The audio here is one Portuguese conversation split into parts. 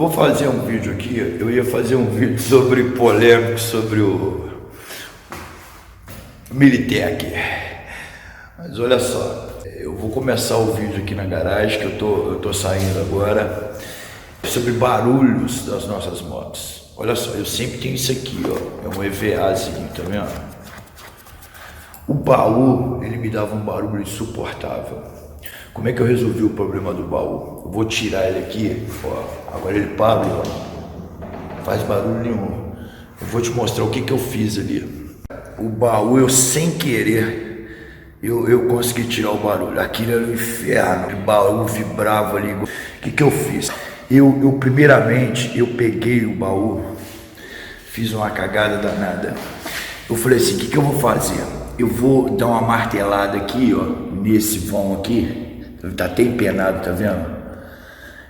vou fazer um vídeo aqui, eu ia fazer um vídeo sobre polêmico, sobre o Militech. Mas olha só, eu vou começar o vídeo aqui na garagem, que eu tô saindo agora, sobre barulhos das nossas motos. Olha só, eu sempre tenho isso aqui, ó, é um EVAzinho, tá vendo? O baú, ele me dava um barulho insuportável. Como é que eu resolvi o problema do baú? Eu vou tirar ele aqui, ó, agora ele para, ó, não faz barulho nenhum. Eu vou te mostrar o que eu fiz ali. O baú, eu sem querer, eu consegui tirar o barulho. Aquilo era um inferno, o baú vibrava ali. O que eu fiz? Eu primeiramente, eu peguei o baú, fiz uma cagada danada. Eu falei assim, o que eu vou fazer? Eu vou dar uma martelada aqui, ó, nesse vão aqui. Tá até empenado, tá vendo?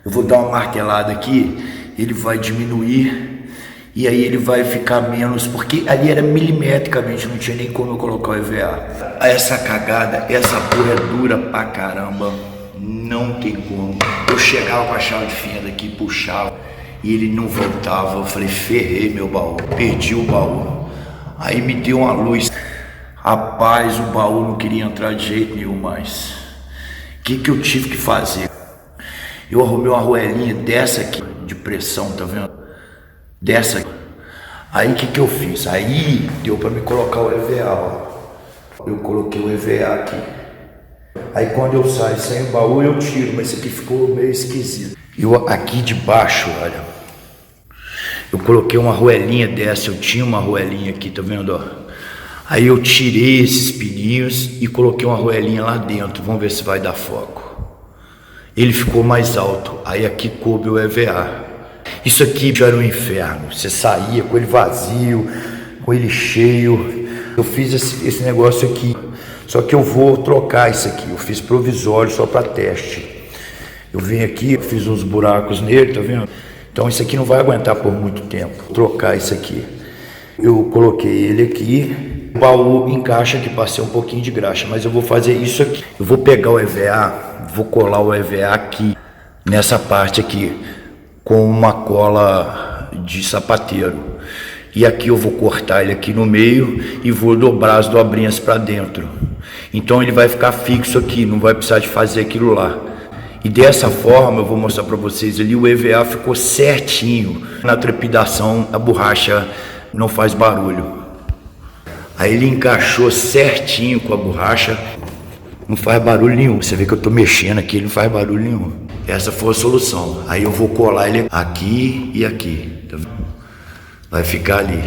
Eu vou dar uma martelada aqui, ele vai diminuir e aí ele vai ficar menos, porque ali era milimetricamente, não tinha nem como eu colocar o EVA. Essa cagada, essa porra é dura pra caramba, não tem como. Eu chegava com a chave de fenda aqui, puxava e ele não voltava. Eu falei, ferrei meu baú, perdi o baú. Aí me deu uma luz. Rapaz, o baú não queria entrar de jeito nenhum mais. O que eu tive que fazer? Eu arrumei uma arruelinha dessa aqui, de pressão, tá vendo? Dessa aqui. Aí o que eu fiz? Aí deu pra me colocar o EVA, ó. Eu coloquei o EVA aqui. Aí quando eu saio sem o baú eu tiro, mas isso aqui ficou meio esquisito. Eu aqui de baixo, olha, eu coloquei uma arruelinha dessa, eu tinha uma arruelinha aqui, tá vendo, ó? Aí eu tirei esses pininhos e coloquei uma arruelinha lá dentro, vamos ver se vai dar foco. Ele ficou mais alto, aí aqui coube o EVA. Isso aqui já era um inferno, você saía com ele vazio, com ele cheio. Eu fiz esse negócio aqui, só que eu vou trocar isso aqui, eu fiz provisório só para teste. Eu vim aqui, fiz uns buracos nele, tá vendo? Então isso aqui não vai aguentar por muito tempo, vou trocar isso aqui. Eu coloquei ele aqui. O baú encaixa aqui, passei um pouquinho de graxa, mas eu vou fazer isso aqui. Eu vou pegar o EVA, vou colar o EVA aqui, nessa parte aqui, com uma cola de sapateiro. E aqui eu vou cortar ele aqui no meio e vou dobrar as dobrinhas para dentro. Então ele vai ficar fixo aqui, não vai precisar de fazer aquilo lá. E dessa forma eu vou mostrar para vocês ali, o EVA ficou certinho. Na trepidação a borracha não faz barulho. Aí ele encaixou certinho com a borracha, não faz barulho nenhum. Você vê que eu tô mexendo aqui, ele não faz barulho nenhum. Essa foi a solução. Aí eu vou colar ele aqui e aqui, tá vendo? Vai ficar ali.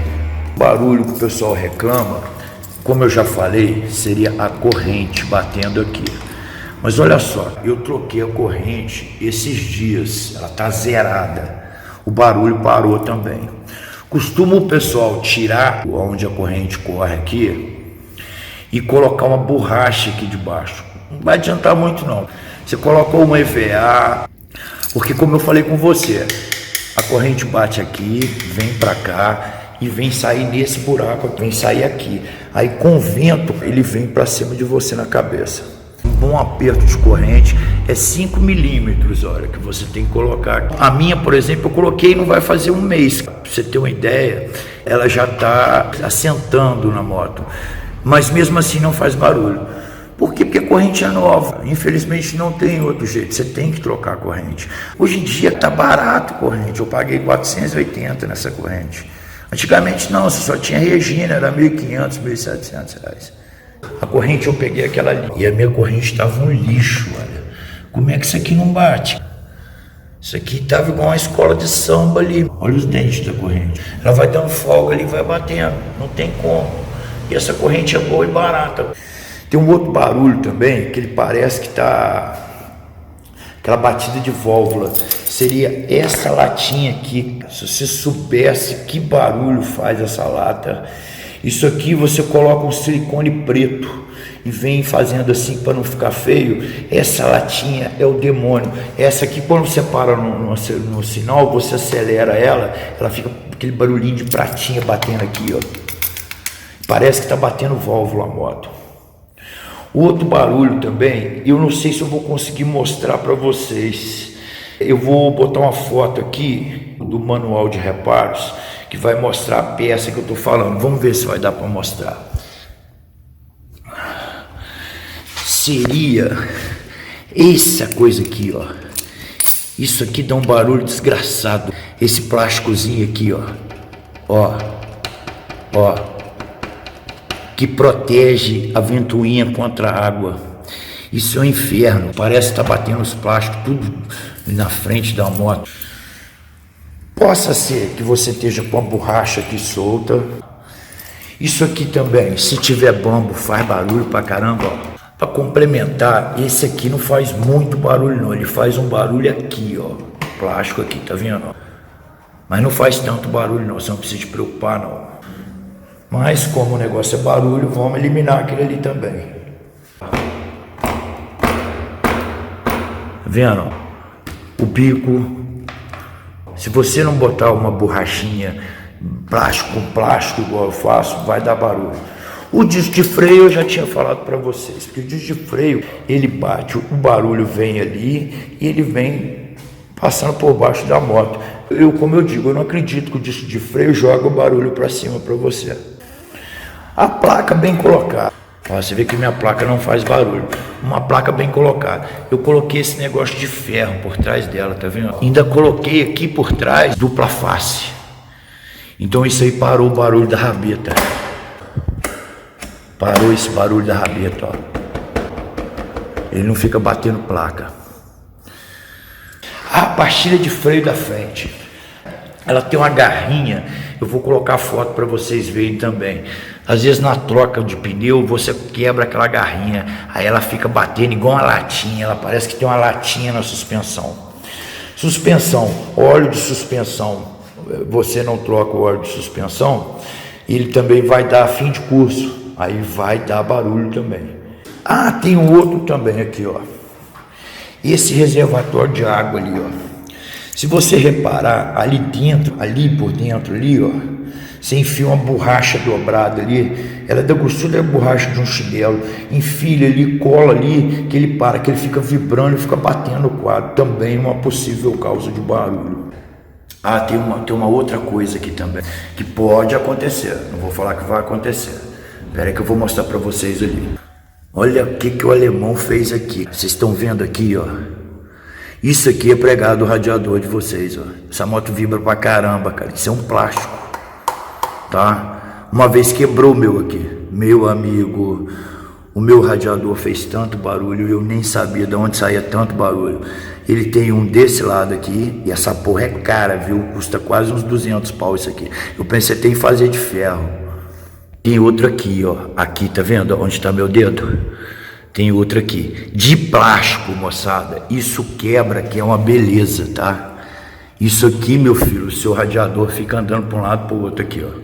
O barulho que o pessoal reclama, como eu já falei, seria a corrente batendo aqui. Mas olha só, eu troquei a corrente esses dias, ela tá zerada. O barulho parou também. Costuma o pessoal tirar onde a corrente corre aqui e colocar uma borracha aqui debaixo. Não vai adiantar muito não. Você colocou uma EVA, porque como eu falei com você, a corrente bate aqui, vem para cá e vem sair nesse buraco, vem sair aqui. Aí com o vento ele vem para cima de você na cabeça. Um bom aperto de corrente é 5 milímetros, olha, que você tem que colocar. A minha, por exemplo, eu coloquei e não vai fazer um mês. Pra você ter uma ideia, ela já está assentando na moto. Mas mesmo assim não faz barulho. Por quê? Porque a corrente é nova. Infelizmente não tem outro jeito, você tem que trocar a corrente. Hoje em dia está barato a corrente, eu paguei 480 nessa corrente. Antigamente não, você só tinha Regina, era 1.500, 1.700 reais. A corrente eu peguei aquela ali e a minha corrente estava um lixo, olha. Como é que isso aqui não bate? Isso aqui estava igual uma escola de samba ali. Olha os dentes da corrente. Ela vai dando folga ali e vai batendo, não tem como. E essa corrente é boa e barata. Tem um outro barulho também, que ele parece que está... Aquela batida de válvula. Seria essa latinha aqui. Se você soubesse que barulho faz essa lata... Isso aqui você coloca um silicone preto e vem fazendo assim para não ficar feio. Essa latinha é o demônio. Essa aqui, quando você para no sinal, você acelera ela, ela fica aquele barulhinho de pratinha batendo aqui, ó. Parece que está batendo válvula a moto. O outro barulho também, eu não sei se eu vou conseguir mostrar para vocês. Eu vou botar uma foto aqui do manual de reparos que vai mostrar a peça que eu estou falando. Vamos ver se vai dar para mostrar. Seria essa coisa aqui, ó. Isso aqui dá um barulho desgraçado. Esse plásticozinho aqui, ó. Ó. Que protege a ventoinha contra a água. Isso é um inferno. Parece que tá batendo os plásticos tudo na frente da moto. Possa ser que você esteja com a borracha aqui solta. Isso aqui também, se tiver bambo, faz barulho pra caramba, ó. Para complementar, esse aqui não faz muito barulho não, ele faz um barulho aqui, ó, plástico aqui, tá vendo? Mas não faz tanto barulho não, você não precisa se preocupar não. Mas como o negócio é barulho, vamos eliminar aquele ali também. Tá vendo? O bico, se você não botar uma borrachinha plástico com plástico igual eu faço, vai dar barulho. O disco de freio eu já tinha falado para vocês, porque o disco de freio, ele bate, o barulho vem ali e ele vem passando por baixo da moto. Como eu digo, eu não acredito que o disco de freio joga o barulho para cima para você. A placa bem colocada, ó, você vê que minha placa não faz barulho, uma placa bem colocada. Eu coloquei esse negócio de ferro por trás dela, tá vendo? Ainda coloquei aqui por trás dupla face, então isso aí parou o barulho da rabeta. Parou esse barulho da rabeta, ó. Ele não fica batendo placa. A pastilha de freio da frente, ela tem uma garrinha. Eu vou colocar foto para vocês verem também. Às vezes na troca de pneu você quebra aquela garrinha, aí ela fica batendo igual uma latinha. Ela parece que tem uma latinha na suspensão. Suspensão, óleo de suspensão. Você não troca o óleo de suspensão, ele também vai dar fim de curso. Aí vai dar barulho também. Ah, tem um outro também aqui, ó. Esse reservatório de água ali, ó. Se você reparar, ali dentro, ali por dentro, ali, ó, você enfia uma borracha dobrada ali, ela é da grossura da borracha de um chinelo, enfia ali, cola ali, que ele para, que ele fica vibrando e fica batendo no quadro. Também uma possível causa de barulho. Ah, tem uma outra coisa aqui também, que pode acontecer, não vou falar que vai acontecer. Espera aí que eu vou mostrar para vocês ali. Olha o que o alemão fez aqui. Vocês estão vendo aqui, ó. Isso aqui é pregado o radiador de vocês, ó. Essa moto vibra pra caramba, cara. Isso é um plástico, tá? Uma vez quebrou o meu aqui. Meu amigo, o meu radiador fez tanto barulho, eu nem sabia de onde saía tanto barulho. Ele tem um desse lado aqui, e essa porra é cara, viu? Custa quase uns 200 pau isso aqui. Eu pensei até em fazer de ferro. Tem outro aqui, ó. Aqui, tá vendo onde está meu dedo? Tem outro aqui. De plástico, moçada. Isso quebra, que é uma beleza, tá? Isso aqui, meu filho, o seu radiador fica andando para um lado para o outro aqui, ó.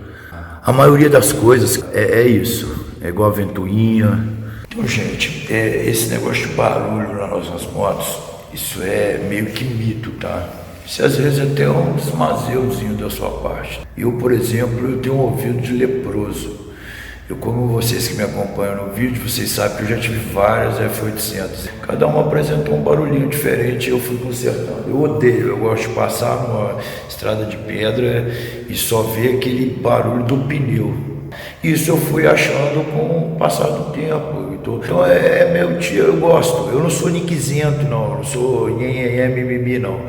A maioria das coisas é isso. É igual a ventoinha. Então, gente, esse negócio de barulho nas nossas motos, isso é meio que mito, tá? Isso às vezes até um desmazeuzinho da sua parte. Eu, por exemplo, eu tenho um ouvido de leproso. Como vocês que me acompanham no vídeo, vocês sabem que eu já tive várias F800. Cada uma apresentou um barulhinho diferente e eu fui consertando. Eu odeio, eu gosto de passar numa estrada de pedra e só ver aquele barulho do pneu. Isso eu fui achando com o passar do tempo. Então é meu tio, eu gosto. Eu não sou niquizento, não. Eu não sou mimimi, não.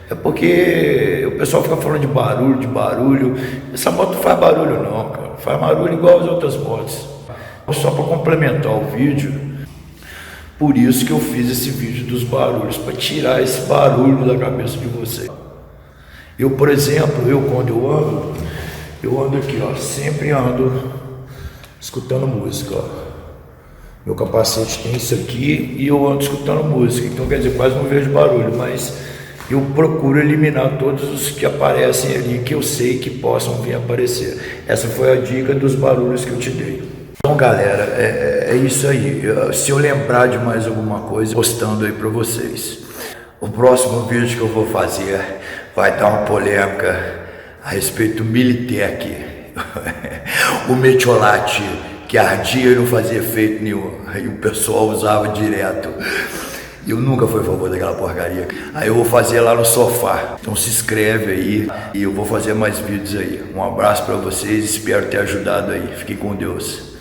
É porque o pessoal fica falando de barulho. Essa moto não faz barulho não, cara. Faz barulho igual as outras motos. Só para complementar o vídeo, por isso que eu fiz esse vídeo dos barulhos, para tirar esse barulho da cabeça de vocês. Eu, por exemplo, quando eu ando aqui, ó, sempre ando escutando música, ó. Meu capacete tem isso aqui e eu ando escutando música, então quer dizer, quase não vejo barulho, mas eu procuro eliminar todos os que aparecem ali, que eu sei que possam vir aparecer. Essa foi a dica dos barulhos que eu te dei. Então, galera, é isso aí. Se eu lembrar de mais alguma coisa, postando aí para vocês. O próximo vídeo que eu vou fazer vai dar uma polêmica a respeito do Militech. O metiolate que ardia e não fazia efeito nenhum. Aí o pessoal usava direto. Eu nunca fui a favor daquela porcaria. Aí eu vou fazer lá no sofá. Então se inscreve aí e eu vou fazer mais vídeos aí. Um abraço para vocês, espero ter ajudado aí. Fiquem com Deus.